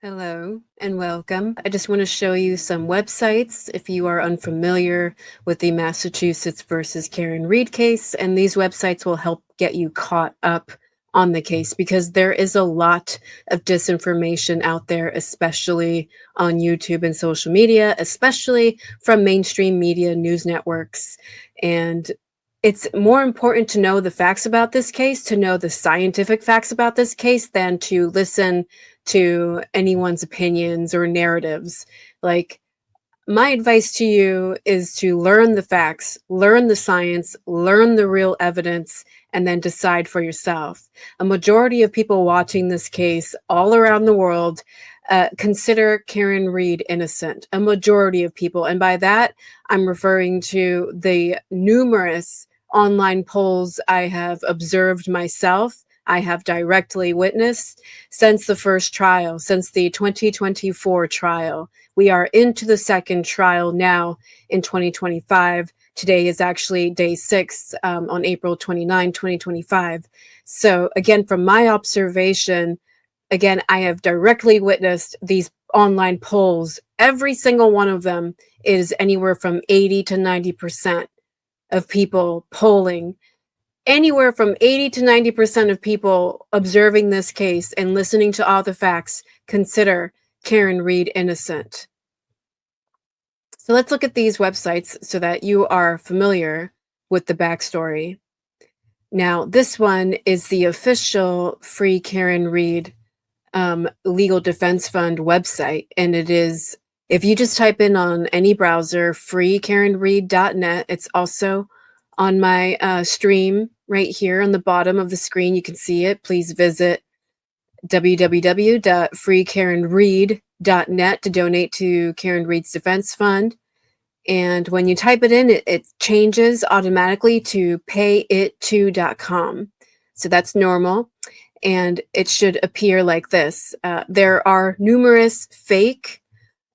Hello and welcome. I just want to show you some websites if you are unfamiliar with the Massachusetts versus Karen Read case, and these websites will help get you caught up on the case because there is a lot of disinformation out there, especially on YouTube and social media, especially from mainstream media news networks. And it's more important to know the facts about this case, to know the scientific facts about this case, than to listen to anyone's opinions or narratives. Like, my advice to you is to learn the facts, learn the science, learn the real evidence, and then decide for yourself. A majority of people watching this case all around the world consider Karen Read innocent. A majority of people. And by that, I'm referring to the numerous online polls I have observed myself, I have directly witnessed since the first trial, since the 2024 trial. We are into the second trial now in 2025. Today is actually day 6 on April 29, 2025. So again, from my observation, again, I have directly witnessed these online polls. Every single one of them is anywhere from 80 to 90% of people polling. Anywhere from 80 to 90% of people observing this case and listening to all the facts consider Karen Read innocent. So let's look at these websites so that you are familiar with the backstory. Now, this one is the official Free Karen Read Legal Defense Fund website, and it is, if you just type in on any browser, freekarenread.net, it's also on my stream right here on the bottom of the screen. You can see it. Please visit www.freekarenread.net to donate to Karen Read's Defense Fund. And when you type it in, it changes automatically to payit2.com. So that's normal. And it should appear like this. There are numerous fake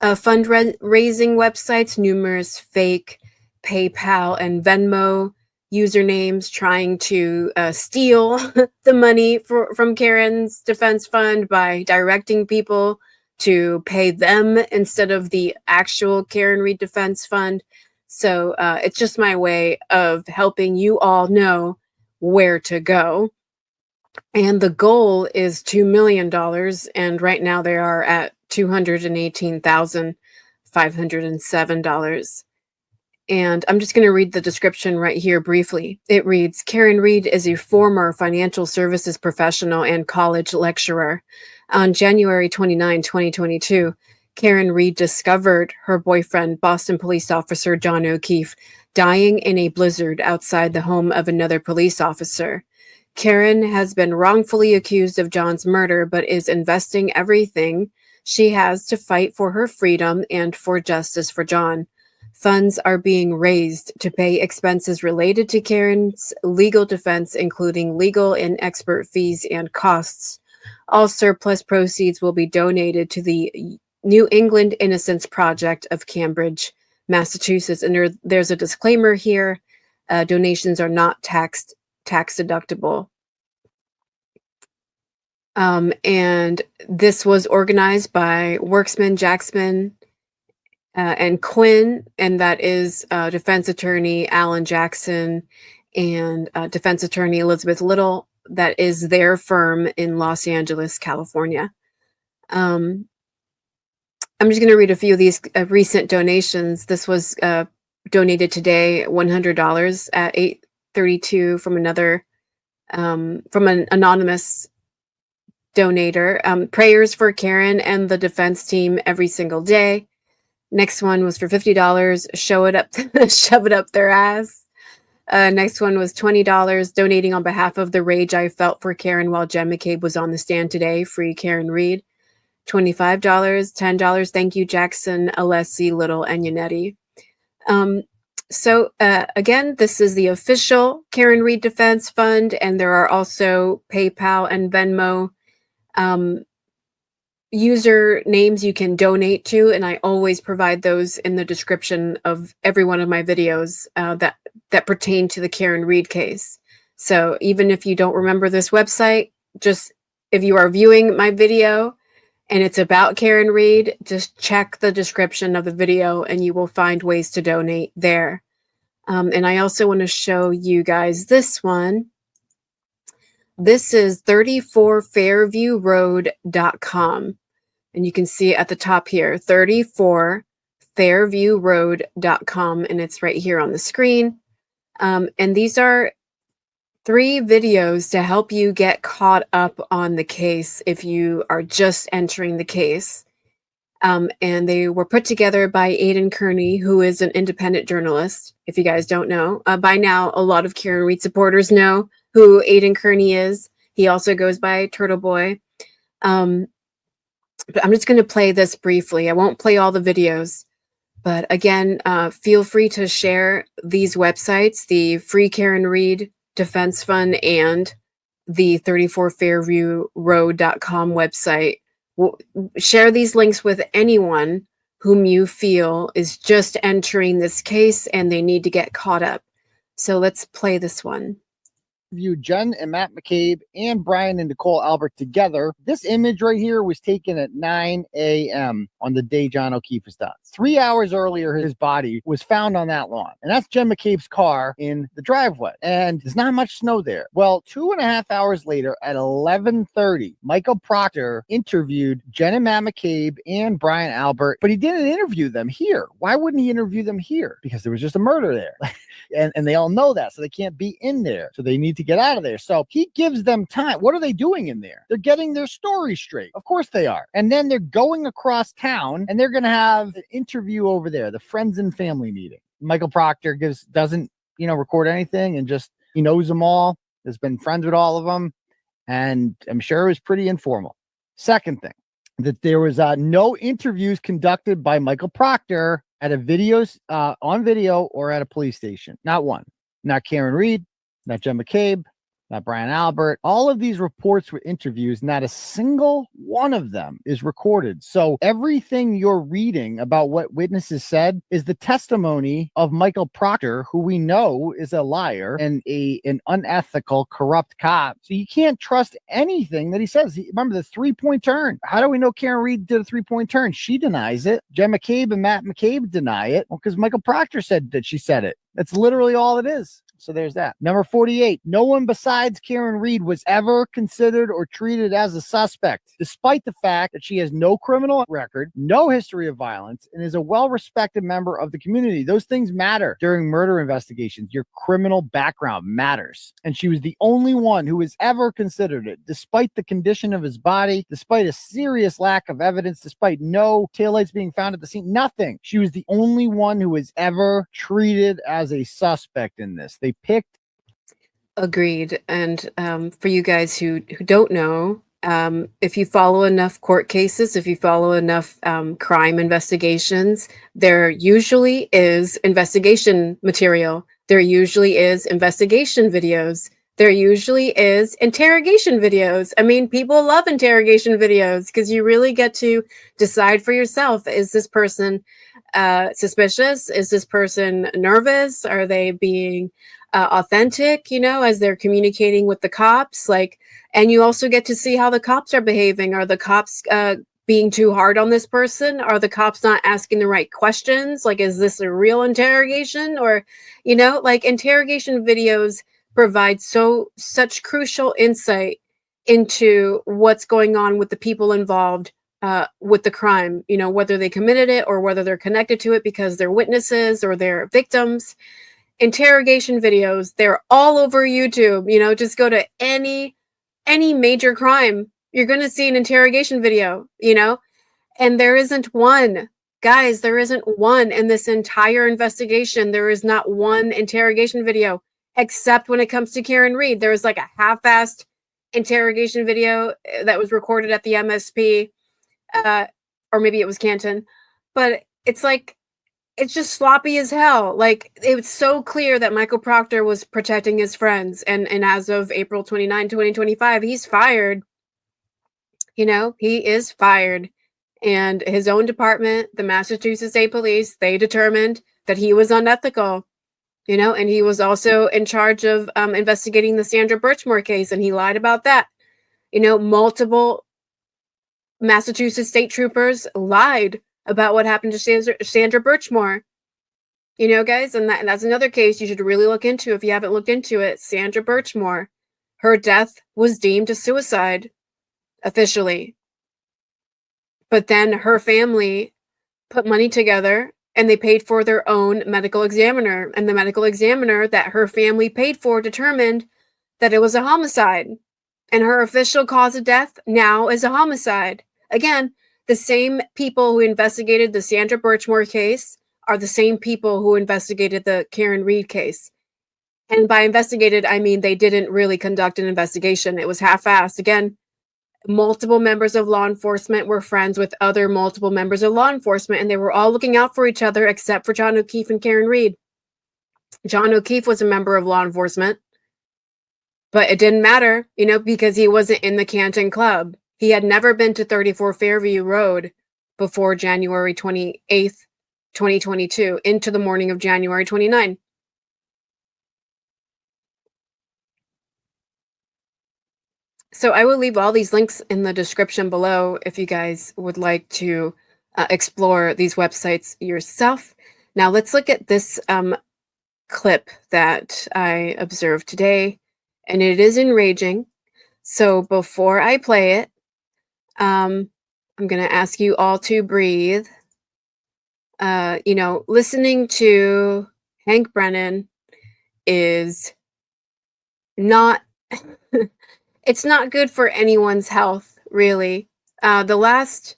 fundraising websites, numerous fake PayPal and Venmo usernames trying to steal the money from Karen's defense fund by directing people to pay them instead of the actual Karen Read Defense Fund. So it's just my way of helping you all know where to go. And the goal is $2 million. And right now they are at $218,507. And I'm just going to read the description right here briefly. It reads, Karen Read is a former financial services professional and college lecturer. On January 29, 2022, Karen Read discovered her boyfriend, Boston police officer John O'Keefe, dying in a blizzard outside the home of another police officer. Karen has been wrongfully accused of John's murder, but is investing everything she has to fight for her freedom and for justice for John. Funds are being raised to pay expenses related to Karen's legal defense, including legal and expert fees and costs. All surplus proceeds will be donated to the New England Innocence Project of Cambridge, Massachusetts. And there's a disclaimer here. Donations are not tax deductible. And this was organized by Worksman, Jacksman, and Quinn, and that is defense attorney Alan Jackson and defense attorney Elizabeth Little. That is their firm in Los Angeles, California. I'm just going to read a few of these recent donations. This was donated today, $100 at 8:32 from another, from an anonymous donator. Prayers for Karen and the defense team every single day. Next one was for $50, shove it up their ass. Next one was $20, donating on behalf of the rage I felt for Karen while Jen McCabe was on the stand today. Free Karen Read. $25, $10, thank you, Jackson, Alessi, Little, and Yannetti. So again, this is the official Karen Read Defense Fund, and there are also PayPal and Venmo user names you can donate to, and I always provide those in the description of every one of my videos that pertain to the Karen Read case. So even if you don't remember this website, just if you are viewing my video and it's about Karen Reed. Just check the description of the video and you will find ways to donate there. And I also want to show you guys this one. This is 34fairviewroad.com. And you can see it at the top here, 34fairviewroad.com. And it's right here on the screen. And these are 3 videos to help you get caught up on the case if you are just entering the case. And they were put together by Aidan Kearney, who is an independent journalist. If you guys don't know, by now, a lot of Karen Reed supporters know who Aidan Kearney is. He also goes by Turtle Boy. But I'm just going to play this briefly. I won't play all the videos. But again, feel free to share these websites, the Free Karen Reed Defense Fund and the 34fairviewroad.com website. Share these links with anyone whom you feel is just entering this case and they need to get caught up. So let's play this one. Jen and Matt McCabe and Brian and Nicole Albert together. This image right here was taken at 9 a.m. on the day John O'Keefe was done. 3 hours earlier, his body was found on that lawn. And that's Jen McCabe's car in the driveway. And there's not much snow there. Well, 2.5 hours later at 11:30, Michael Proctor interviewed Jen and Matt McCabe and Brian Albert, but he didn't interview them here. Why wouldn't he interview them here? Because there was just a murder there. and they all know that, so they can't be in there. So they need to get out of there. So he gives them time. What are they doing in there? They're getting their story straight. Of course they are. And then they're going across town and they're going to have an interview over there, the friends and family meeting. Michael Proctor doesn't record anything and just, he knows them all, has been friends with all of them. And I'm sure it was pretty informal. Second thing, that there was no interviews conducted by Michael Proctor at on video or at a police station. Not one. Not Karen Reed, not Jen McCabe, not Brian Albert. All of these reports were interviews. Not a single one of them is recorded. So everything you're reading about what witnesses said is the testimony of Michael Proctor, who we know is a liar and an unethical, corrupt cop. So you can't trust anything that he says. Remember the 3-point turn. How do we know Karen Reed did a 3-point turn? She denies it. Jen McCabe and Matt McCabe deny it. Well, because Michael Proctor said that she said it. That's literally all it is. So there's that. Number 48, no one besides Karen Reed was ever considered or treated as a suspect, despite the fact that she has no criminal record, no history of violence, and is a well-respected member of the community. Those things matter during murder investigations. Your criminal background matters. And she was the only one who was ever considered it, despite the condition of his body, despite a serious lack of evidence, despite no taillights being found at the scene, nothing. She was the only one who was ever treated as a suspect in this. They picked. Agreed. And for you guys who don't know, if you follow enough court cases, if you follow enough crime investigations, there usually is investigation material. There usually is investigation videos. There usually is interrogation videos. I mean, people love interrogation videos because you really get to decide for yourself. Is this person suspicious? Is this person nervous? Are they being authentic, as they're communicating with the cops? And you also get to see how the cops are behaving. Are the cops being too hard on this person? Are the cops not asking the right questions? Is this a real interrogation? Or, interrogation videos provide such crucial insight into what's going on with the people involved with the crime, whether they committed it or whether they're connected to it because they're witnesses or they're victims. Interrogation videos, they're all over YouTube. Just go to any major crime, you're going to see an interrogation video, and there isn't one. Guys, there isn't one in this entire investigation. There is not one interrogation video, except when it comes to Karen Reed. There was a half-assed interrogation video that was recorded at the MSP, or maybe it was Canton, but it's just sloppy as hell. It was so clear that Michael Proctor was protecting his friends. And as of April 29, 2025, he's fired. He is fired. And his own department, the Massachusetts State Police, they determined that he was unethical, and he was also in charge of investigating the Sandra Birchmore case. And he lied about that. Multiple Massachusetts state troopers lied about what happened to Sandra Birchmore. You know, guys, and that's another case you should really look into if you haven't looked into it. Sandra Birchmore, her death was deemed a suicide officially. But then her family put money together and they paid for their own medical examiner. And the medical examiner that her family paid for determined that it was a homicide. And her official cause of death now is a homicide. Again, the same people who investigated the Sandra Birchmore case are the same people who investigated the Karen Reed case. And by investigated, I mean they didn't really conduct an investigation. It was half-assed. Again, multiple members of law enforcement were friends with other multiple members of law enforcement, and they were all looking out for each other except for John O'Keefe and Karen Reed. John O'Keefe was a member of law enforcement, but it didn't matter, you know, because he wasn't in the Canton Club. He had never been to 34 Fairview Road before January 28th, 2022, into the morning of January 29. So I will leave all these links in the description below if you guys would like to explore these websites yourself. Now let's look at this clip that I observed today, and it is enraging. So before I play it, I'm going to ask you all to breathe. You know, listening to Hank Brennan is not, it's not good for anyone's health, really. The last,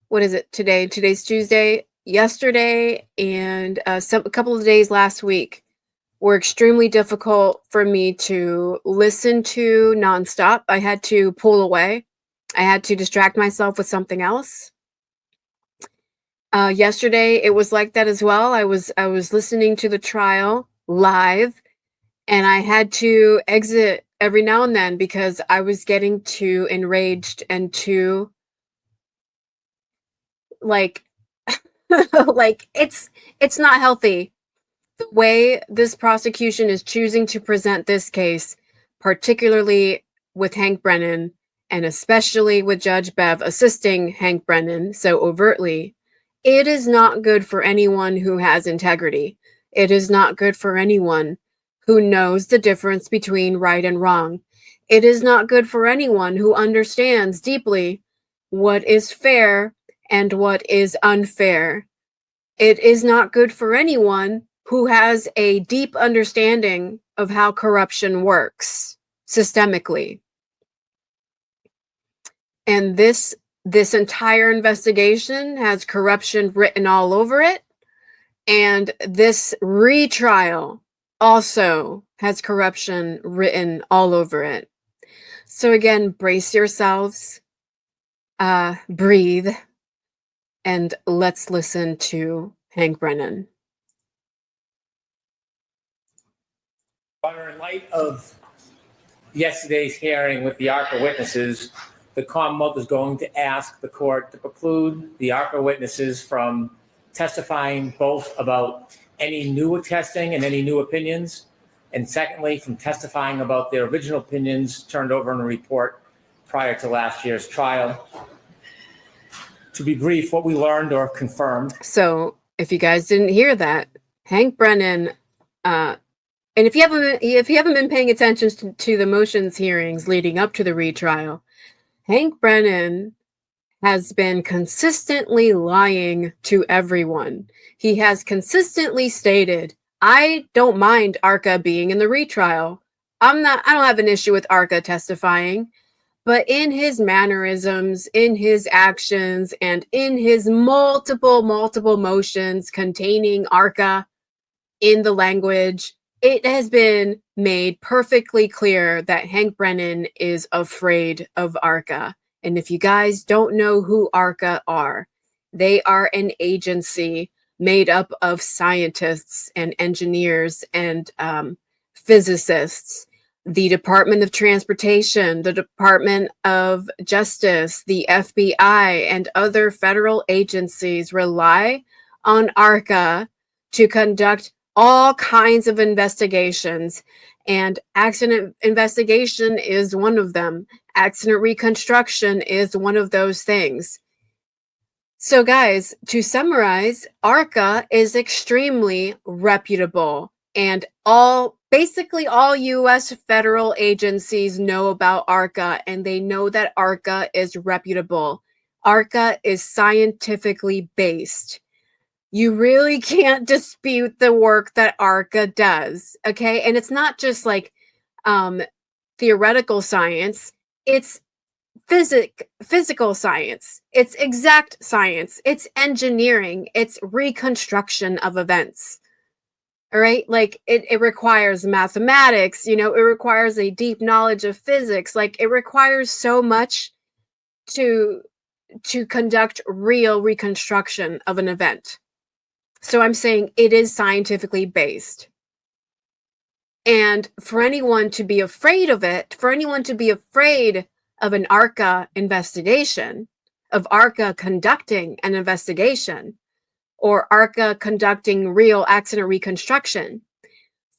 what is it today? Today's Tuesday. Yesterday and a couple of days last week were extremely difficult for me to listen to nonstop. I had to pull away. I had to distract myself with something else. Yesterday it was like that as well. I was listening to the trial live, and I had to exit every now and then because I was getting too enraged and too like like it's not healthy. The way this prosecution is choosing to present this case, particularly with Hank Brennan, and especially with Judge Bev assisting Hank Brennan so overtly, it is not good for anyone who has integrity. It is not good for anyone who knows the difference between right and wrong. It is not good for anyone who understands deeply what is fair and what is unfair. It is not good for anyone who has a deep understanding of how corruption works systemically. And this entire investigation has corruption written all over it. And this retrial also has corruption written all over it. So again, brace yourselves, breathe, and let's listen to Hank Brennan. In light of yesterday's hearing with the ARCA witnesses, the Commonwealth is going to ask the court to preclude the ARCA witnesses from testifying both about any new testing and any new opinions, and secondly, from testifying about their original opinions turned over in a report prior to last year's trial. To be brief, what we learned or confirmed. So if you guys didn't hear that, Hank Brennan, and if you haven't been paying attention to the motions hearings leading up to the retrial, Hank Brennan has been consistently lying to everyone. He has consistently stated, I don't mind ARCA being in the retrial. I don't have an issue with ARCA testifying. But in his mannerisms, in his actions, and in his multiple motions containing ARCA in the language, it has been made perfectly clear that Hank Brennan is afraid of ARCA. And if you guys don't know who ARCA are, they are an agency made up of scientists and engineers and physicists. The Department of Transportation, the Department of Justice, the FBI, and other federal agencies rely on ARCA to conduct all kinds of investigations, and accident investigation is one of them. Accident reconstruction is one of those things. So guys, to summarize, ARCA is extremely reputable, and basically all US federal agencies know about ARCA, and they know that ARCA is reputable. ARCA is scientifically based. You really can't dispute the work that ARCA does, okay? And it's not just like theoretical science, it's physical science, it's exact science, it's engineering, it's reconstruction of events. All right, like it requires mathematics, it requires a deep knowledge of physics, like it requires so much to conduct real reconstruction of an event. So I'm saying it is scientifically based. And for anyone to be afraid of it, for anyone to be afraid of an ARCA investigation, of ARCA conducting an investigation, or ARCA conducting real accident reconstruction,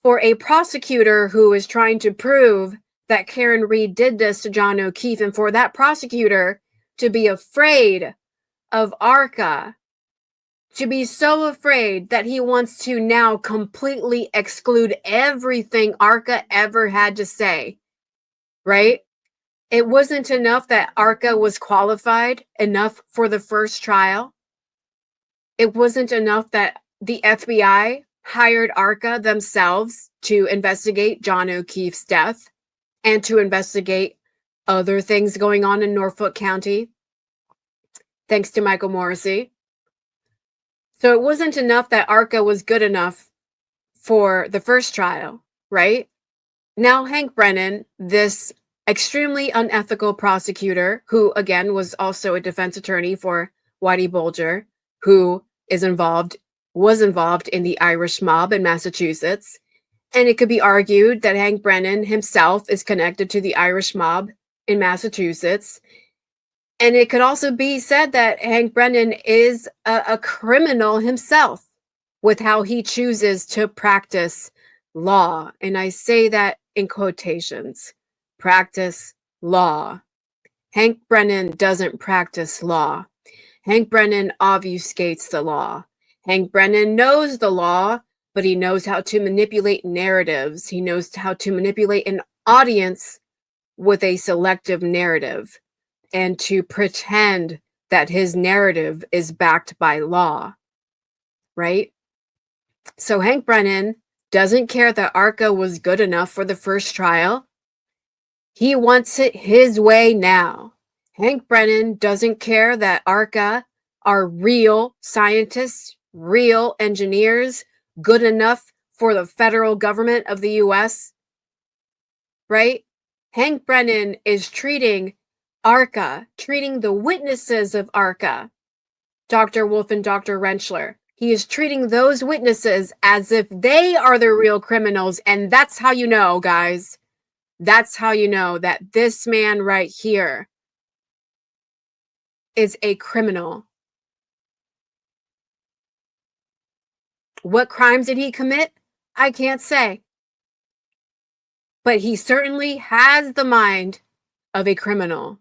for a prosecutor who is trying to prove that Karen Read did this to John O'Keefe, and for that prosecutor to be afraid of ARCA, to be so afraid that he wants to now completely exclude everything ARCA ever had to say, right? It wasn't enough that ARCA was qualified enough for the first trial. It wasn't enough that the FBI hired ARCA themselves to investigate John O'Keefe's death and to investigate other things going on in Norfolk County, thanks to Michael Morrissey. So it wasn't enough that ARCA was good enough for the first trial, right? Now Hank Brennan, this extremely unethical prosecutor, who again was also a defense attorney for Whitey Bulger, who was involved in the Irish mob in Massachusetts. And it could be argued that Hank Brennan himself is connected to the Irish mob in Massachusetts. And it could also be said that Hank Brennan is a criminal himself with how he chooses to practice law. And I say that in quotations, practice law. Hank Brennan doesn't practice law. Hank Brennan obfuscates the law. Hank Brennan knows the law, but he knows how to manipulate narratives. He knows how to manipulate an audience with a selective narrative and to pretend that his narrative is backed by law, right? So Hank Brennan doesn't care that ARCA was good enough for the first trial. He wants it his way now. Hank Brennan doesn't care that ARCA are real scientists, real engineers, good enough for the federal government of the US, right? Hank Brennan is treating ARCA, treating the witnesses of ARCA, Dr. Wolf and Dr. Rentschler. He is treating those witnesses as if they are the real criminals. And that's how you know, guys. That's how you know that this man right here is a criminal. What crimes did he commit? I can't say. But he certainly has the mind of a criminal.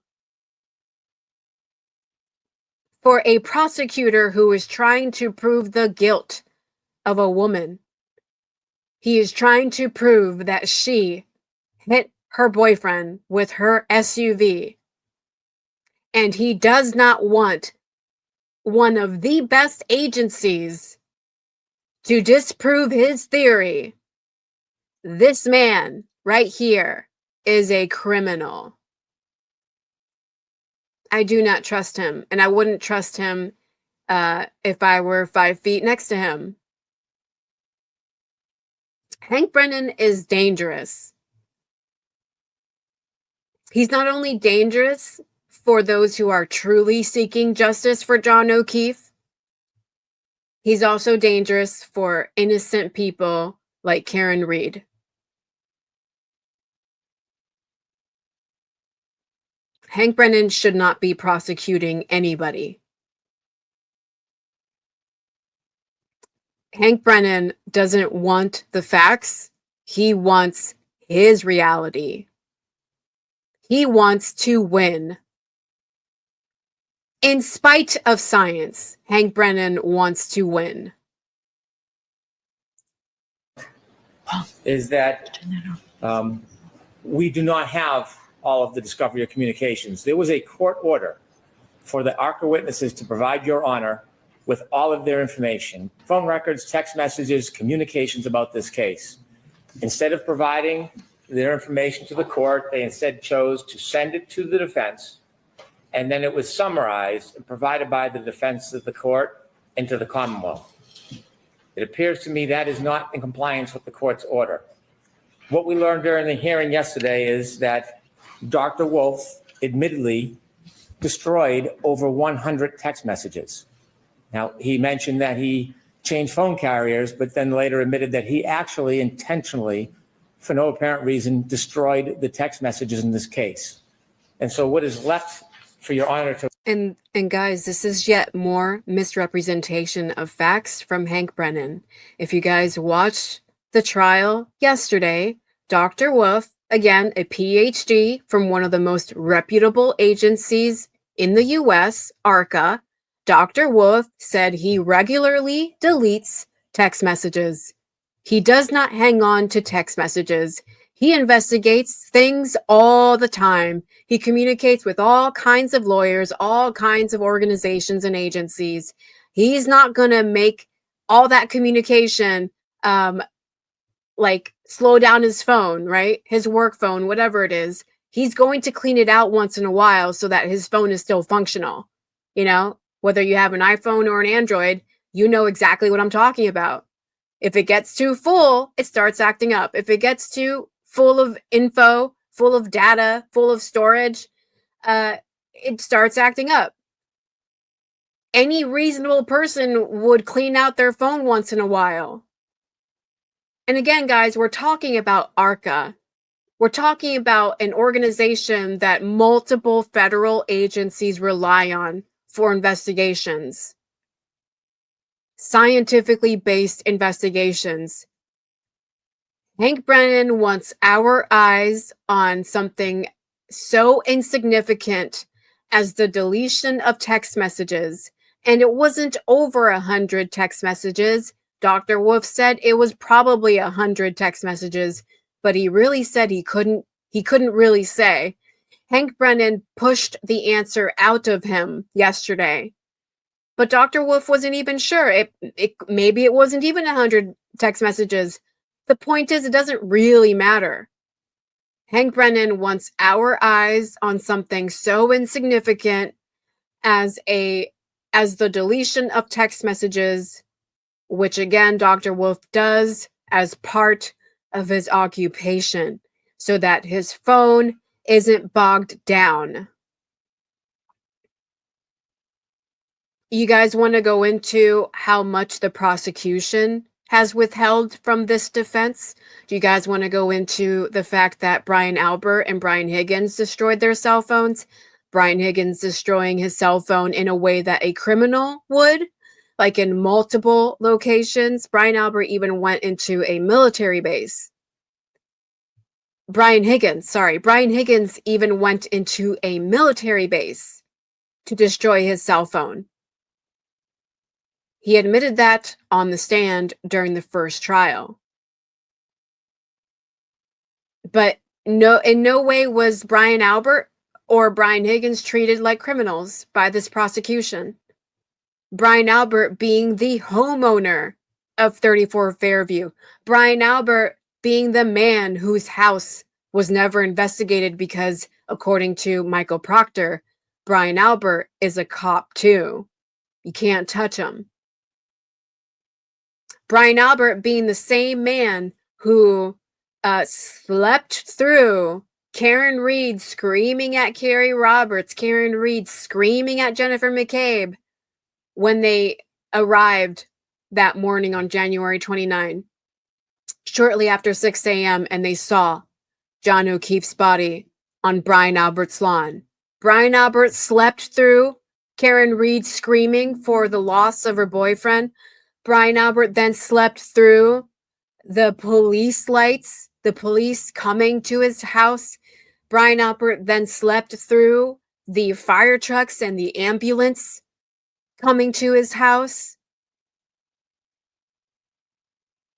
For a prosecutor who is trying to prove the guilt of a woman, he is trying to prove that she hit her boyfriend with her SUV. And he does not want one of the best agencies to disprove his theory. This man right here is a criminal. I do not trust him, and I wouldn't trust him if I were 5 feet next to him. Hank Brennan is dangerous. He's not only dangerous for those who are truly seeking justice for John O'Keefe, he's also dangerous for innocent people like Karen Read. Hank Brennan should not be prosecuting anybody. Hank Brennan doesn't want the facts. He wants his reality. He wants to win. In spite of science, Hank Brennan wants to win. Is that we do not have all of the discovery of communications. There was a court order for the ARCA witnesses to provide Your Honor with all of their information, phone records, text messages, communications about this case. Instead of providing their information to the court, they instead chose to send it to the defense, and then it was summarized and provided by the defense to the court and to the Commonwealth. It appears to me that is not in compliance with the court's order. What we learned during the hearing yesterday is that Dr. Wolf admittedly destroyed over 100 text messages. Now, he mentioned that he changed phone carriers, but then later admitted that he actually intentionally, for no apparent reason, destroyed the text messages in this case. And so what is left for Your Honor to... And guys, this is yet more misrepresentation of facts from Hank Brennan. If you guys watched the trial yesterday, Dr. Wolf, again, a PhD from one of the most reputable agencies in the US, ARCA, Dr. Wolf said he regularly deletes text messages. He does not hang on to text messages. He investigates things all the time. He communicates with all kinds of lawyers, all kinds of organizations and agencies. He's not going to make all that communication like slow down his phone, right? His work phone, whatever it is. He's going to clean it out once in a while so that his phone is still functional. You know, whether you have an iPhone or an Android, you know exactly what I'm talking about. If it gets too full, it starts acting up. If it gets too full of info, full of data, full of storage, it starts acting up. Any reasonable person would clean out their phone once in a while. And again, guys, we're talking about ARCA. We're talking about an organization that multiple federal agencies rely on for investigations. Scientifically based investigations. Hank Brennan wants our eyes on something so insignificant as the deletion of text messages. And it wasn't over 100 text messages. Dr. Wolf said it was probably 100 text messages, but he really said he couldn't really say. Hank Brennan pushed the answer out of him yesterday. But Dr. Wolf wasn't even sure. Maybe it wasn't even 100 text messages. The point is, it doesn't really matter. Hank Brennan wants our eyes on something so insignificant as the deletion of text messages, which again, Dr. Wolf does as part of his occupation so that his phone isn't bogged down. You guys want to go into how much the prosecution has withheld from this defense? Do you guys want to go into the fact that Brian Albert and Brian Higgins destroyed their cell phones? Brian Higgins destroying his cell phone in a way that a criminal would, like in multiple locations. Brian Albert even went into a military base. Brian Higgins even went into a military base to destroy his cell phone. He admitted that on the stand during the first trial. But in no way was Brian Albert or Brian Higgins treated like criminals by this prosecution. Brian Albert being the homeowner of 34 Fairview. Brian Albert being the man whose house was never investigated because, according to Michael Proctor, Brian Albert is a cop too. You can't touch him. Brian Albert being the same man who slept through Karen Reed screaming at Carrie Roberts, Karen Reed screaming at Jennifer McCabe when they arrived that morning on January 29, shortly after 6 a.m., and they saw John O'Keefe's body on Brian Albert's lawn. Brian Albert slept through Karen Reed screaming for the loss of her boyfriend. Brian Albert then slept through the police lights, the police coming to his house. Brian Albert then slept through the fire trucks and the ambulance coming to his house.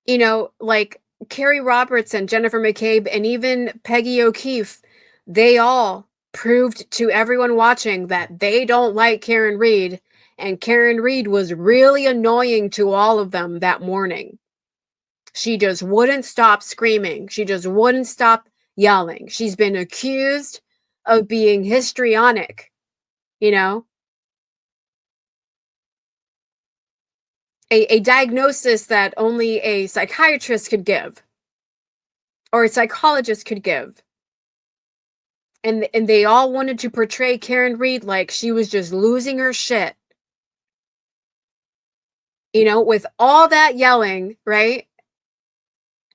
You know, like Carrie Roberts and Jennifer McCabe and even Peggy O'Keefe, they all proved to everyone watching that they don't like Karen Read, and Karen Read was really annoying to all of them that morning. She just wouldn't stop screaming. She just wouldn't stop yelling. She's been accused of being histrionic, you know? A diagnosis that only a psychiatrist could give or a psychologist could give. And they all wanted to portray Karen Read like she was just losing her shit. You know, with all that yelling, right?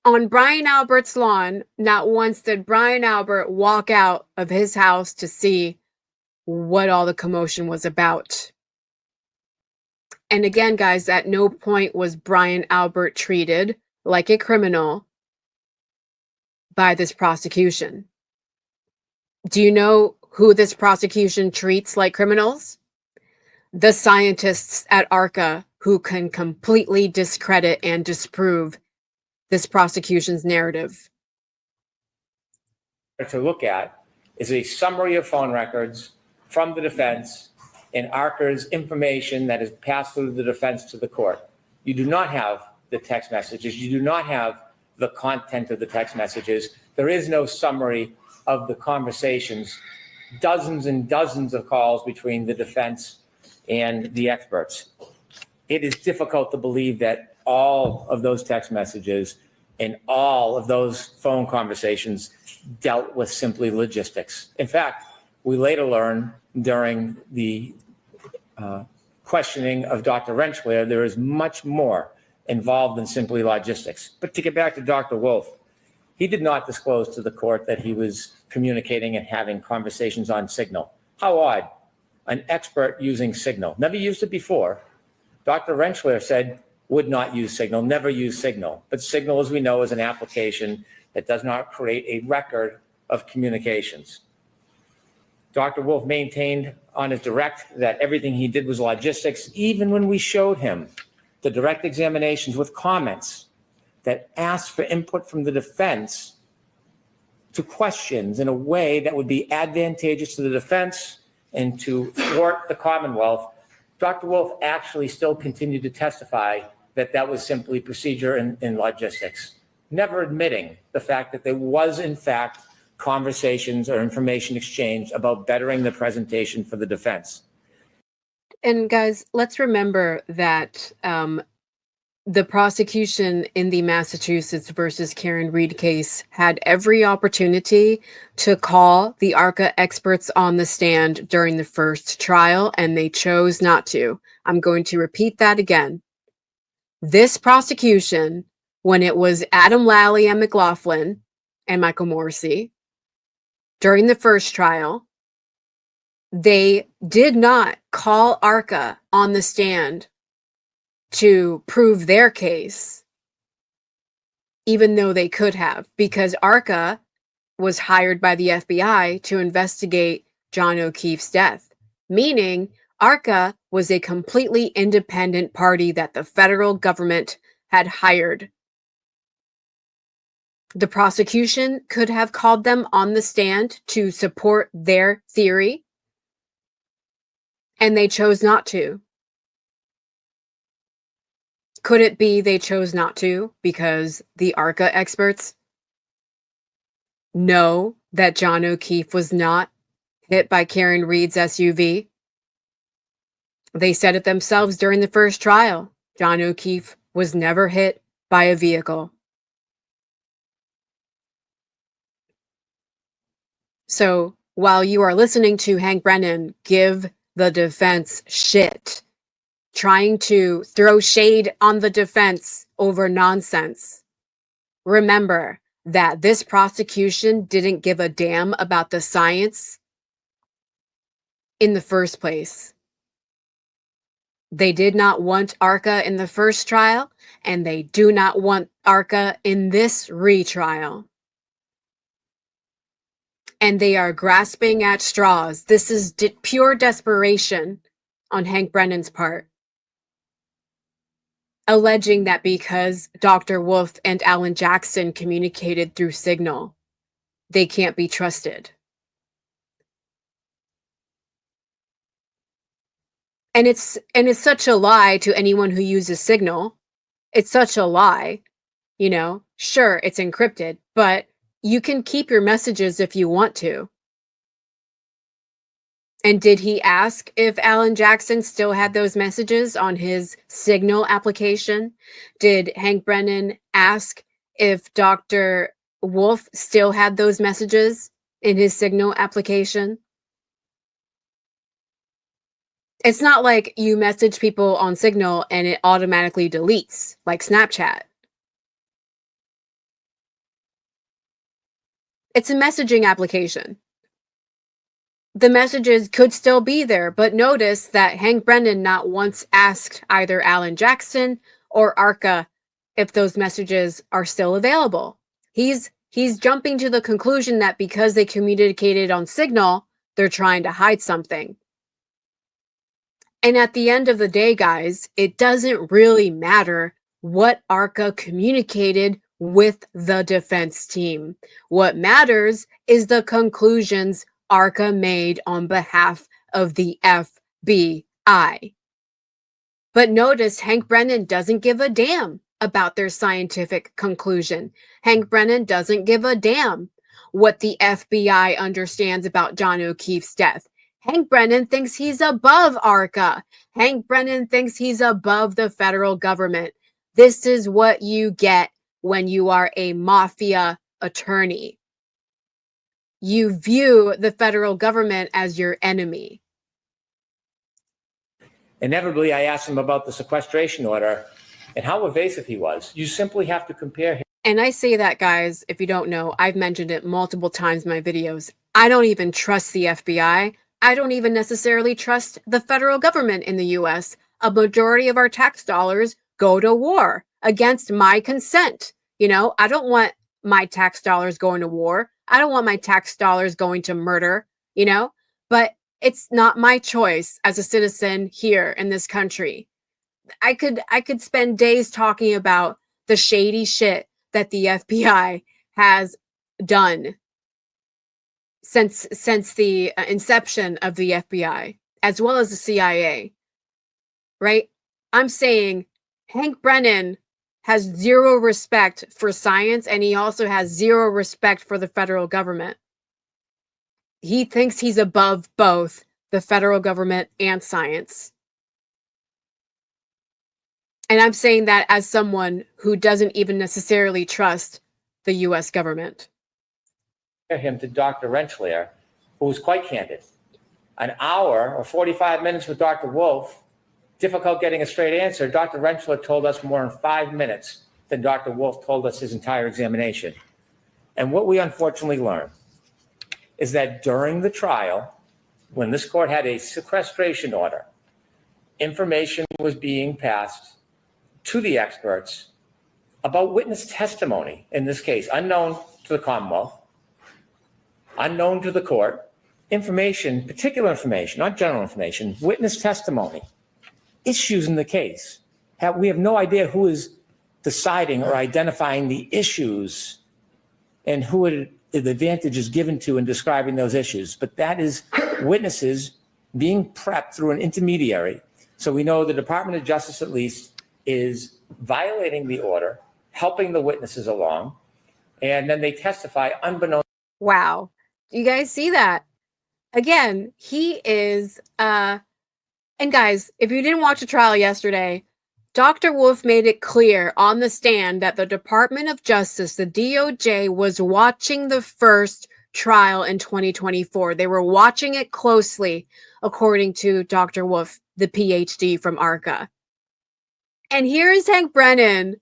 On Brian Albert's lawn, not once did Brian Albert walk out of his house to see what all the commotion was about. And again, guys, at no point was Brian Albert treated like a criminal by this prosecution. Do you know who this prosecution treats like criminals? The scientists at ARCA who can completely discredit and disprove this prosecution's narrative. To look at is a summary of phone records from the defense and ARCA's information that is passed through the defense to the court. You do not have the text messages. You do not have the content of the text messages. There is no summary of the conversations, dozens and dozens of calls between the defense and the experts. It is difficult to believe that all of those text messages and all of those phone conversations dealt with simply logistics. In fact, we later learned during the questioning of Dr. Renschler, there is much more involved than simply logistics. But to get back to Dr. Wolf, he did not disclose to the court that he was communicating and having conversations on Signal. How odd. An expert using Signal. Never used it before. Dr. Renschler said would not use Signal, never use Signal. But Signal, as we know, is an application that does not create a record of communications. Dr. Wolf maintained on his direct that everything he did was logistics, even when we showed him the direct examinations with comments that asked for input from the defense to questions in a way that would be advantageous to the defense and to thwart the Commonwealth. Dr. Wolf actually still continued to testify that that was simply procedure in logistics, never admitting the fact that there was, in fact, conversations or information exchange about bettering the presentation for the defense. And guys, let's remember that the prosecution in the Massachusetts versus Karen Read case had every opportunity to call the ARCA experts on the stand during the first trial, and they chose not to. I'm going to repeat that again. This prosecution, when it was Adam Lally and McLaughlin and Michael Morrissey, during the first trial, they did not call ARCA on the stand to prove their case, even though they could have, because ARCA was hired by the FBI to investigate John O'Keefe's death, meaning ARCA was a completely independent party that the federal government had hired. The prosecution could have called them on the stand to support their theory, and they chose not to. Could it be they chose not to because the ARCA experts know that John O'Keefe was not hit by Karen Read's SUV? They said it themselves during the first trial. John O'Keefe was never hit by a vehicle. So while you are listening to Hank Brennan give the defense shit, trying to throw shade on the defense over nonsense, remember that this prosecution didn't give a damn about the science in the first place. They did not want ARCA in the first trial, and they do not want ARCA in this retrial. And they are grasping at straws. This is pure desperation on Hank Brennan's part, alleging that because Dr. Wolf and Alan Jackson communicated through Signal, they can't be trusted. And it's such a lie to anyone who uses Signal. It's such a lie. You know, sure, it's encrypted, but you can keep your messages if you want to. And did he ask if Alan Jackson still had those messages on his Signal application? Did Hank Brennan ask if Dr. Wolf still had those messages in his Signal application? It's not like you message people on Signal and it automatically deletes, like Snapchat. It's a messaging application. The messages could still be there, but notice that Hank Brennan not once asked either Alan Jackson or ARCA if those messages are still available. He's jumping to the conclusion that because they communicated on Signal, they're trying to hide something. And at the end of the day, guys, it doesn't really matter what ARCA communicated with the defense team. What matters is the conclusions ARCA made on behalf of the FBI. But notice Hank Brennan doesn't give a damn about their scientific conclusion. Hank Brennan doesn't give a damn what the FBI understands about John O'Keefe's death. Hank Brennan thinks he's above ARCA. Hank Brennan thinks he's above the federal government. This is what you get when you are a mafia attorney. You view the federal government as your enemy. Inevitably, I asked him about the sequestration order and how evasive he was. You simply have to compare him. And I say that, guys, if you don't know, I've mentioned it multiple times in my videos. I don't even trust the FBI. I don't even necessarily trust the federal government in the US. A majority of our tax dollars go to war against my consent. You know, I don't want my tax dollars going to war. I don't want my tax dollars going to murder, you know, but it's not my choice as a citizen here in this country. I could spend days talking about the shady shit that the FBI has done since the inception of the FBI, as well as the CIA, right? I'm saying Hank Brennan has zero respect for science, and he also has zero respect for the federal government. He thinks he's above both the federal government and science. And I'm saying that as someone who doesn't even necessarily trust the US government. Him to Dr. Retrial, who was quite candid. An hour or 45 minutes with Dr. Wolf, difficult getting a straight answer. Dr. Retrial told us more in 5 minutes than Dr. Wolf told us his entire examination. And what we unfortunately learned is that during the trial, when this court had a sequestration order, information was being passed to the experts about witness testimony, in this case, unknown to the Commonwealth, unknown to the court, information, particular information, not general information, witness testimony, issues in the case. We have no idea who is deciding or identifying the issues and who the advantage is given to in describing those issues. But that is witnesses being prepped through an intermediary. So we know the Department of Justice, at least, is violating the order, helping the witnesses along, and then they testify unbeknownst. Wow. You guys see that? Again, he is, and guys, if you didn't watch the trial yesterday, Dr. Wolf made it clear on the stand that the Department of Justice, the DOJ, was watching the first trial in 2024. They were watching it closely, according to Dr. Wolf, the PhD from ARCA. And here is Hank Brennan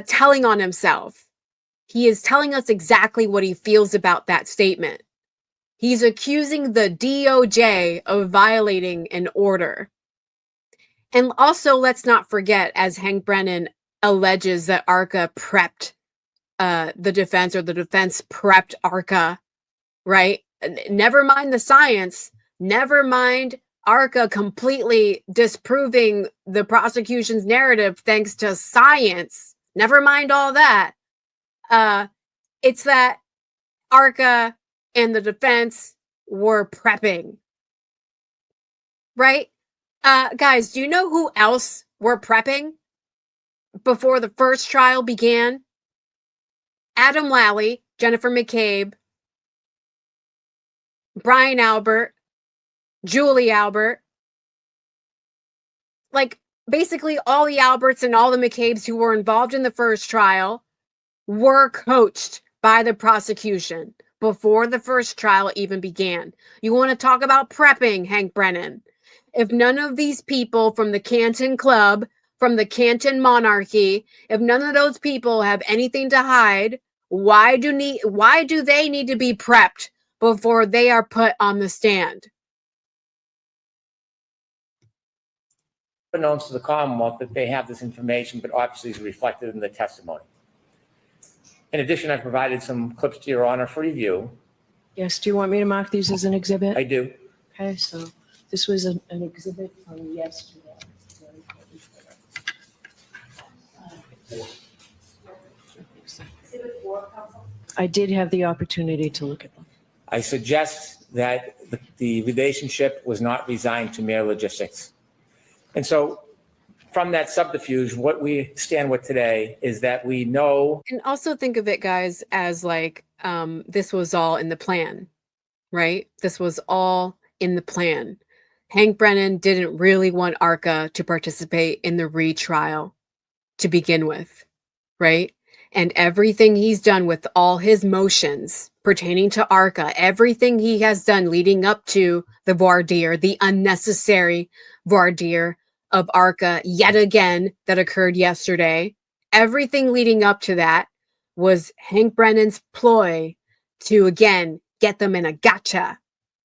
telling on himself. He is telling us exactly what he feels about that statement. He's accusing the DOJ of violating an order. And also, let's not forget, as Hank Brennan alleges that ARCA prepped the defense, or the defense prepped ARCA, right? Never mind the science, never mind ARCA completely disproving the prosecution's narrative thanks to science. Never mind all that. It's that ARCA and the defense were prepping, right? Guys, do you know who else were prepping before the first trial began? Adam Lally, Jennifer McCabe, Brian Albert, Julie Albert. Like, basically all the Alberts and all the McCabes who were involved in the first trial were coached by the prosecution before the first trial even began. You want to talk about prepping, Hank Brennan? If none of these people from the Canton Club, from the Canton Monarchy, if none of those people have anything to hide, why do they need to be prepped before they are put on the stand? Unbeknownst to the Commonwealth that they have this information, but obviously is reflected in the testimony. In addition, I provided some clips to Your Honor for review. Yes, do you want me to mark these as an exhibit? I do. Okay, so this was an exhibit from yesterday. I did have the opportunity to look at them. I suggest that the relationship was not resigned to mere logistics. And so from that subterfuge, what we stand with today is that we know. And also think of it, guys, as like, this was all in the plan, right? This was all in the plan. Hank Brennan didn't really want ARCA to participate in the retrial to begin with, right? And everything he's done with all his motions pertaining to ARCA, everything he has done leading up to the voir dire, the unnecessary voir dire of ARCA yet again that occurred yesterday, everything leading up to that was Hank Brennan's ploy to, again, get them in a gotcha,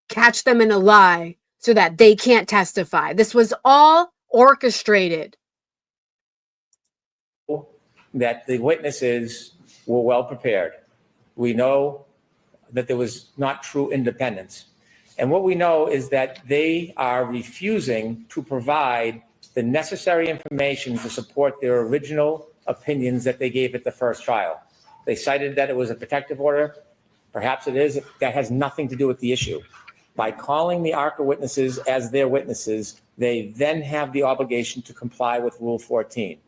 catch them in a lie so that they can't testify. This was all orchestrated. That the witnesses were well prepared. We know that there was not true independence. And what we know is that they are refusing to provide the necessary information to support their original opinions that they gave at the first trial. They cited that it was a protective order. Perhaps it is. That has nothing to do with the issue. By calling the ARCA witnesses as their witnesses, they then have the obligation to comply with Rule 14.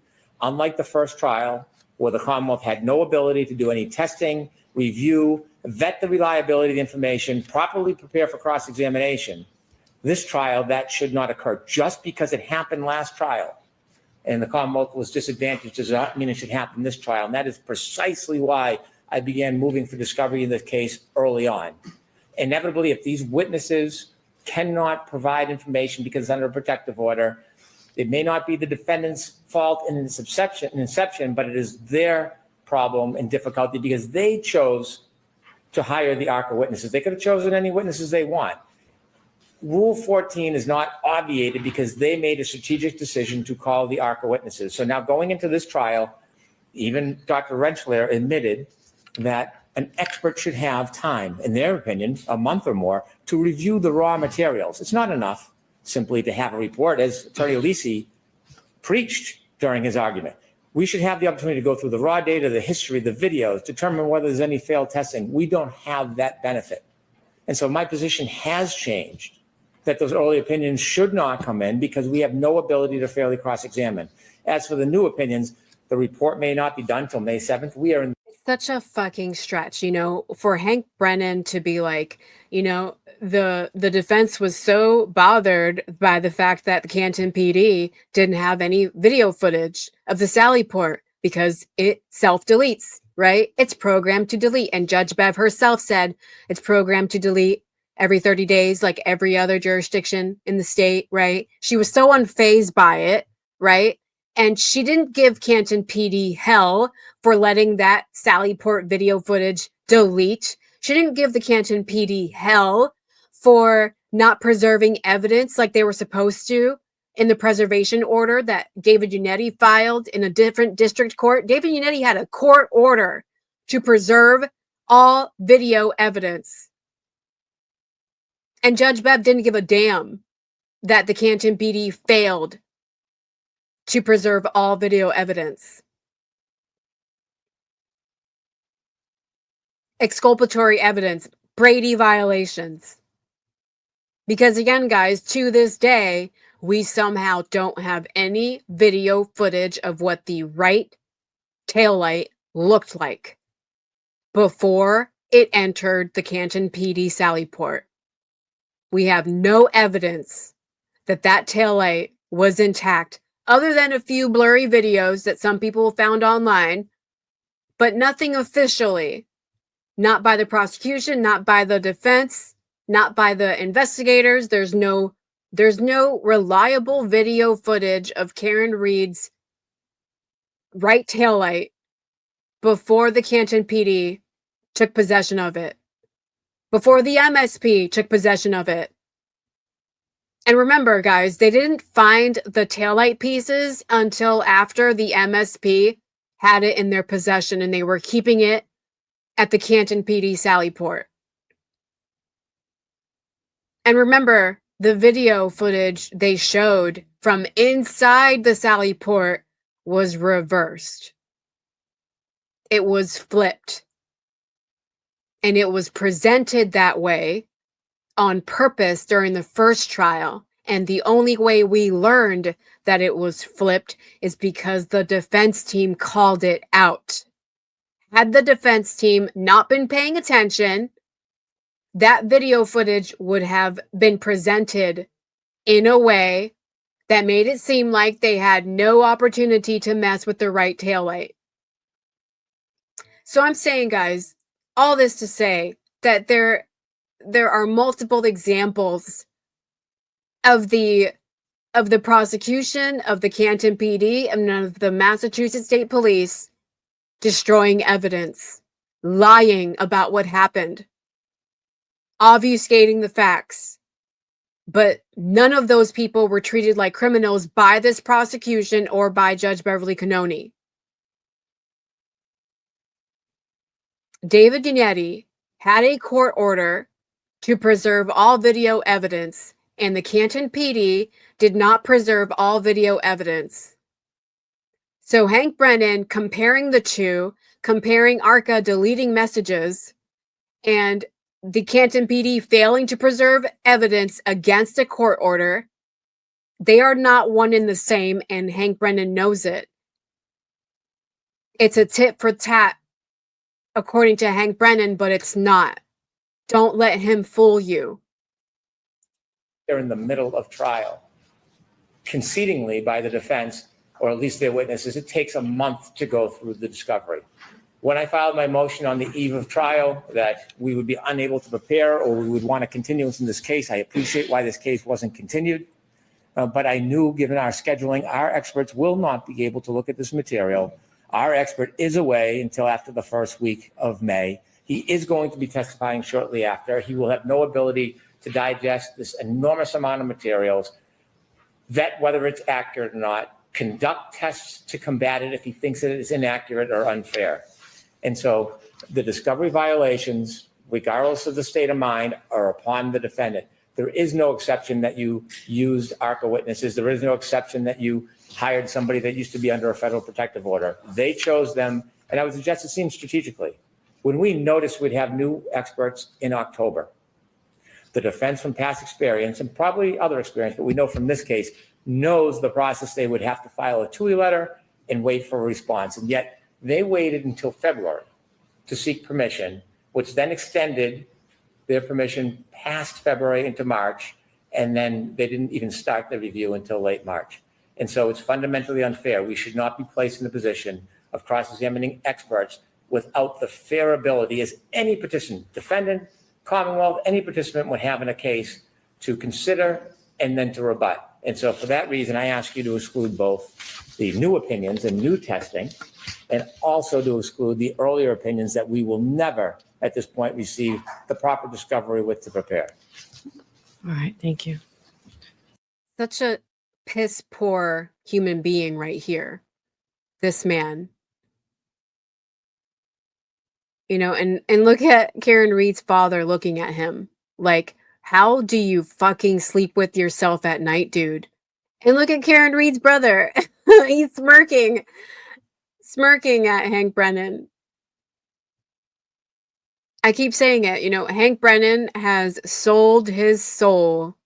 Unlike the first trial, where the Commonwealth had no ability to do any testing, review, vet the reliability of the information, properly prepare for cross-examination, this trial, that should not occur. Just because it happened last trial and the Commonwealth was disadvantaged does not mean it should happen this trial. And that is precisely why I began moving for discovery in this case early on. Inevitably, if these witnesses cannot provide information because it's under a protective order, it may not be the defendant's fault in inception, but it is their problem and difficulty because they chose to hire the ARCA witnesses. They could have chosen any witnesses they want. Rule 14 is not obviated because they made a strategic decision to call the ARCA witnesses. So now going into this trial, even Dr. Retrial admitted that an expert should have time, in their opinion, a month or more, to review the raw materials. It's not enough simply to have a report, as Attorney Alisi preached during his argument. We should have the opportunity to go through the raw data, the history, the videos, determine whether there's any failed testing. We don't have that benefit. And so my position has changed, that those early opinions should not come in because we have no ability to fairly cross-examine. As for the new opinions, the report may not be done till May 7th. We are in Such a fucking stretch, you know, for Hank Brennan to be like, you know, the defense was so bothered by the fact that the Canton PD didn't have any video footage of the Sally Port because it self-deletes, right? It's programmed to delete. And Judge Bev herself said it's programmed to delete every 30 days, like every other jurisdiction in the state, right? She was so unfazed by it, right? And she didn't give Canton PD hell for letting that Sally Port video footage delete. She didn't give the Canton PD hell for not preserving evidence like they were supposed to in the preservation order that David Unetti filed in a different district court. David Unetti had a court order to preserve all video evidence. And Judge Bev didn't give a damn that the Canton PD failed to preserve all video evidence. Exculpatory evidence, Brady violations. Because again, guys, to this day, we somehow don't have any video footage of what the right taillight looked like before it entered the Canton PD Sallyport. We have no evidence that that taillight was intact, other than a few blurry videos that some people found online, but nothing officially. Not by the prosecution, not by the defense, not by the investigators. There's no reliable video footage of Karen Reed's right taillight before the Canton PD took possession of it, before the MSP took possession of it. And remember, guys, they didn't find the taillight pieces until after the MSP had it in their possession and they were keeping it at the Canton PD Sallyport. And remember, the video footage they showed from inside the Sallyport was reversed. It was flipped. And it was presented that way on purpose during the first trial. And the only way we learned that it was flipped is because the defense team called it out. Had the defense team not been paying attention, that video footage would have been presented in a way that made it seem like they had no opportunity to mess with the right taillight. So I'm saying, guys, all this to say that there are multiple examples of the prosecution, of the Canton PD, and of the Massachusetts State Police destroying evidence, lying about what happened, obfuscating the facts. But none of those people were treated like criminals by this prosecution or by Judge Beverly Cannoni. David Unetti had a court order to preserve all video evidence, and the Canton PD did not preserve all video evidence. So Hank Brennan comparing the two, comparing ARCA deleting messages and the Canton PD failing to preserve evidence against a court order, they are not one and the same, and Hank Brennan knows it. It's a tit for tat, according to Hank Brennan, but it's not. Don't let him fool you. They're in the middle of trial. Concedingly by the defense, or at least their witnesses, it takes a month to go through the discovery. When I filed my motion on the eve of trial that we would be unable to prepare or we would want a continuance in this case, I appreciate why this case wasn't continued. But I knew, given our scheduling, our experts will not be able to look at this material. Our expert is away until after the first week of May. He is going to be testifying shortly after. He will have no ability to digest this enormous amount of materials, vet whether it's accurate or not, conduct tests to combat it if he thinks that it is inaccurate or unfair. And so the discovery violations, regardless of the state of mind, are upon the defendant. There is no exception that you used ARCA witnesses. There is no exception that you hired somebody that used to be under a federal protective order. They chose them, and I would suggest it seems strategically. When we noticed we'd have new experts in October, the defense from past experience and probably other experience, but we know from this case, knows the process. They would have to file a TUI letter and wait for a response. And yet they waited until February to seek permission, which then extended their permission past February into March. And then they didn't even start the review until late March. And so it's fundamentally unfair. We should not be placed in the position of cross-examining experts without the fair ability, as any participant, defendant, Commonwealth, any participant would have in a case, to consider and then to rebut. And so for that reason, I ask you to exclude both the new opinions and new testing, and also to exclude the earlier opinions that we will never at this point receive the proper discovery with to prepare. All right, thank you. Such a piss poor human being right here. This man. You know, and look at Karen Reed's father looking at him like, how do you fucking sleep with yourself at night, dude? And look at Karen Reed's brother. He's smirking at Hank Brennan. I keep saying it, you know, Hank Brennan has sold his soul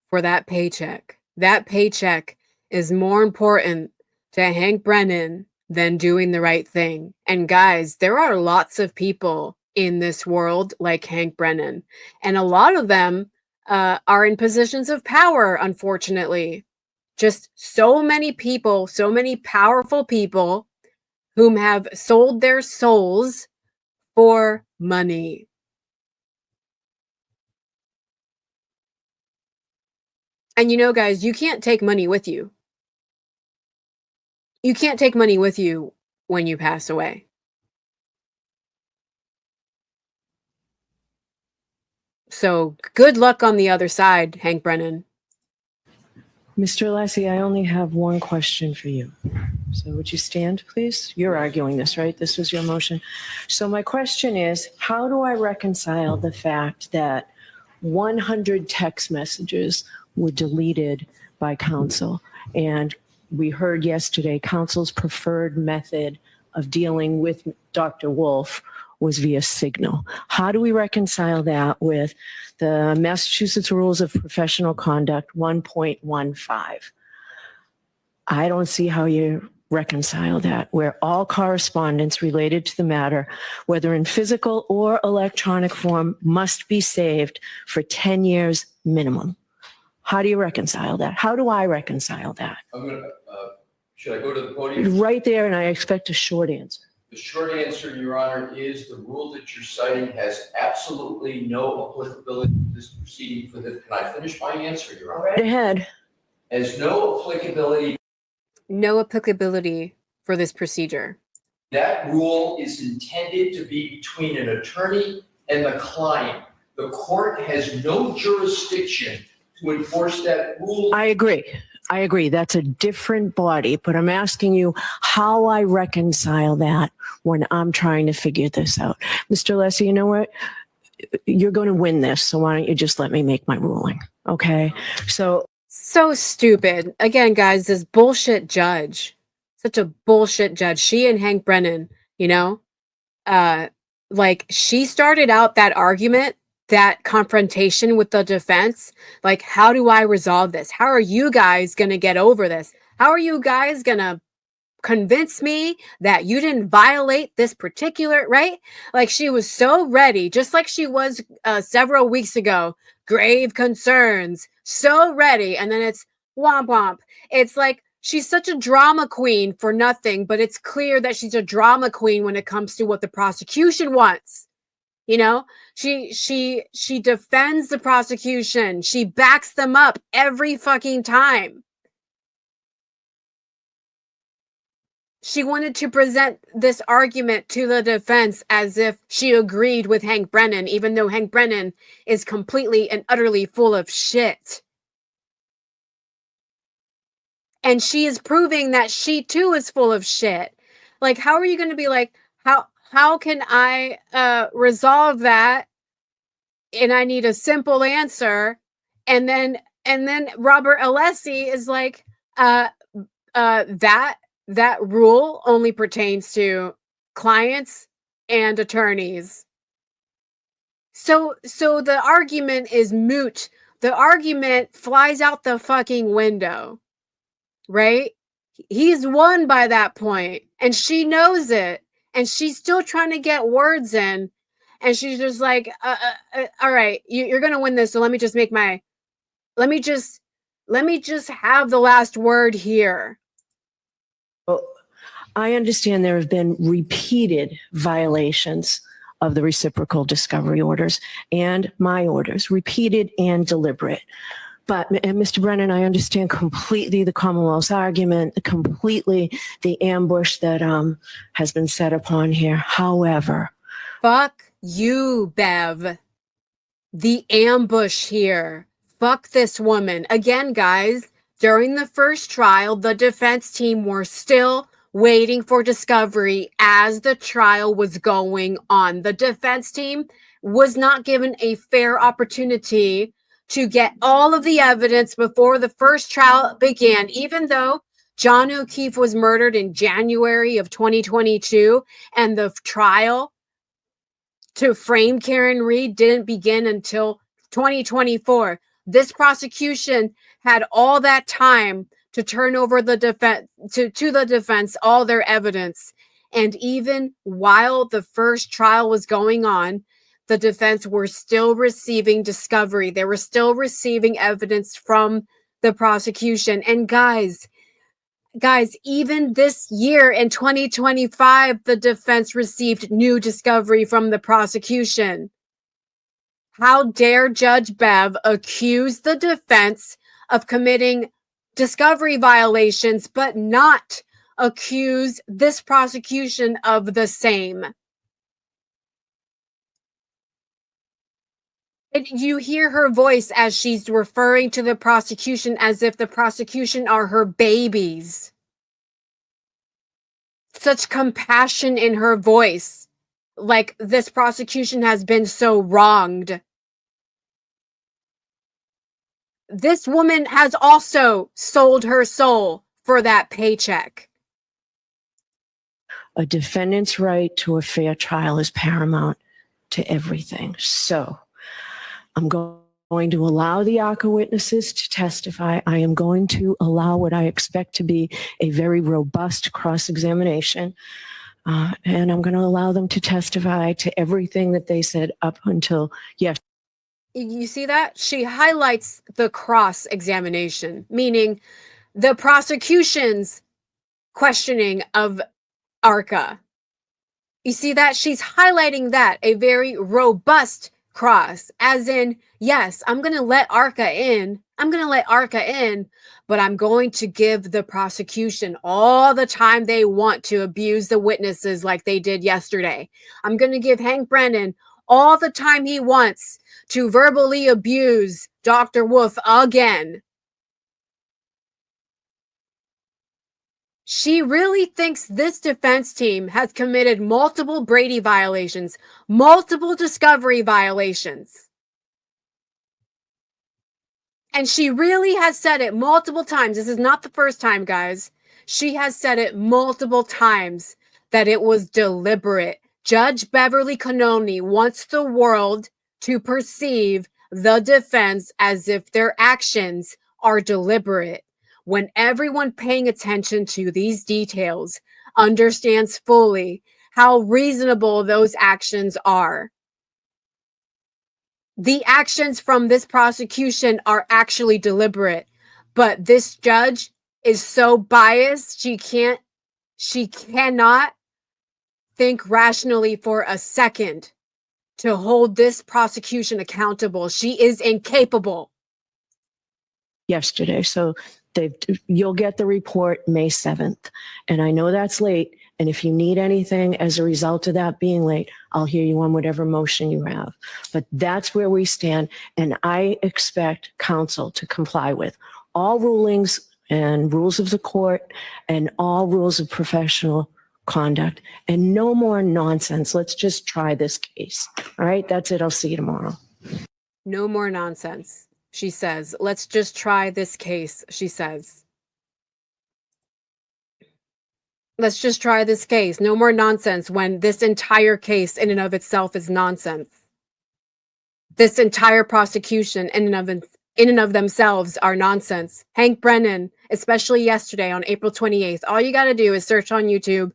for that paycheck. That paycheck is more important to Hank Brennan than doing the right thing. And guys, there are lots of people in this world like Hank Brennan, and a lot of them are in positions of power, unfortunately. Just so many people, so many powerful people whom have sold their souls for money. And you know, guys, you can't take money with you. You can't take money with you when you pass away. So good luck on the other side, Hank Brennan. Mr. Lassie, I only have one question for you. So would you stand, please? You're arguing this, right? This was your motion. So my question is, how do I reconcile the fact that 100 text messages were deleted by counsel? And we heard yesterday counsel's preferred method of dealing with Dr. Wolf was via Signal. How do we reconcile that with the Massachusetts Rules of Professional Conduct 1.15? I don't see how you reconcile that, where all correspondence related to the matter, whether in physical or electronic form, must be saved for 10 years minimum. How do you reconcile that? How do I reconcile that? Should I go to the podium? Right there, and I expect a short answer. The short answer, Your Honor, is the rule that you're citing has absolutely no applicability to this proceeding for this. Can I finish my answer, Your Honor? Right ahead. Has no applicability. No applicability for this procedure. That rule is intended to be between an attorney and the client. The court has no jurisdiction to enforce that rule. I agree. That's a different body, but I'm asking you how I reconcile that when I'm trying to figure this out. Mr. Lessie, you know what? You're going to win this, so why don't you just let me make my ruling, okay? So stupid. Again, guys, this bullshit judge. Such a bullshit judge. She and Hank Brennan, you know? Like, she started out that argument, that confrontation with the defense, like, how do I resolve this? How are you guys going to get over this? How are you guys going to convince me that you didn't violate this particular, right? Like, she was so ready, just like she was several weeks ago, grave concerns, so ready. And then it's womp womp. It's like, she's such a drama queen for nothing, but it's clear that she's a drama queen when it comes to what the prosecution wants. You know, she defends the prosecution. She backs them up every fucking time. She wanted to present this argument to the defense as if she agreed with Hank Brennan, even though Hank Brennan is completely and utterly full of shit. And she is proving that she too is full of shit. Like, how are you going to be like, how can I resolve that? And I need a simple answer. And then Robert Alessi is like, that rule only pertains to clients and attorneys. So the argument is moot. The argument flies out the fucking window, right? He's won by that point, and she knows it. And she's still trying to get words in. And she's just like, all right, you're going to win this. So let me just have the last word here. Well, I understand there have been repeated violations of the reciprocal discovery orders and my orders, repeated and deliberate. But, and Mr. Brennan, I understand completely the Commonwealth's argument, completely the ambush that has been set upon here. However, fuck you, Bev. The ambush here. Fuck this woman. Again, guys, During the first trial, the defense team were still waiting for discovery as the trial was going on. The defense team was not given a fair opportunity to get all of the evidence before the first trial began, even though John O'Keefe was murdered in January of 2022, and the trial to frame Karen Read didn't begin until 2024. This prosecution had all that time to turn over the defense to the defense all their evidence. And even while the first trial was going on, the defense were still receiving discovery. They were still receiving evidence from the prosecution. And guys, even this year in 2025, the defense received new discovery from the prosecution. How dare Judge Bev accuse the defense of committing discovery violations, but not accuse this prosecution of the same? And you hear her voice as she's referring to the prosecution as if the prosecution are her babies. Such compassion in her voice, like this prosecution has been so wronged. This woman has also sold her soul for that paycheck. A defendant's right to a fair trial is paramount to everything. So I'm going to allow the ARCA witnesses to testify. I am going to allow what I expect to be a very robust cross-examination. And I'm going to allow them to testify to everything that they said up until yesterday. You see that? She highlights the cross-examination, meaning the prosecution's questioning of ARCA. You see that? She's highlighting that, a very robust cross, as in, yes, I'm going to let ARCA in. But I'm going to give the prosecution all the time they want to abuse the witnesses like they did yesterday. I'm going to give Hank Brennan all the time he wants to verbally abuse Dr. Wolf again. She really thinks this defense team has committed multiple Brady violations, multiple discovery violations. And she really has said it multiple times. This is not the first time, guys. She has said it multiple times that it was deliberate. Judge Beverly Cannoni wants the world to perceive the defense as if their actions are deliberate, when everyone paying attention to these details understands fully how reasonable those actions are. The actions from this prosecution are actually deliberate, but this judge is so biased, she cannot think rationally for a second to hold this prosecution accountable. She is incapable. Yesterday. So you'll get the report May 7th. And I know that's late. And if you need anything as a result of that being late, I'll hear you on whatever motion you have. But that's where we stand. And I expect counsel to comply with all rulings and rules of the court and all rules of professional conduct, and no more nonsense. Let's just try this case. All right, that's it. I'll see you tomorrow. No more nonsense, she says. Let's just try this case, she says. Let's just try this case. No more nonsense, when this entire case in and of itself is nonsense. This entire prosecution in and of themselves are nonsense. Hank Brennan, especially yesterday on April 28th, all you got to do is search on YouTube,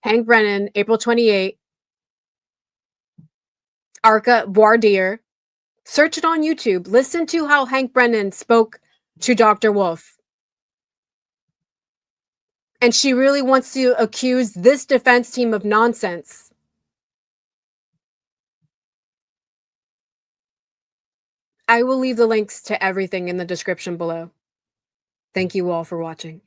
Hank Brennan, April 28th, ARCA voir dire. Search it on YouTube. Listen to how Hank Brennan spoke to Dr. Wolf. And she really wants to accuse this defense team of nonsense. I will leave the links to everything in the description below. Thank you all for watching.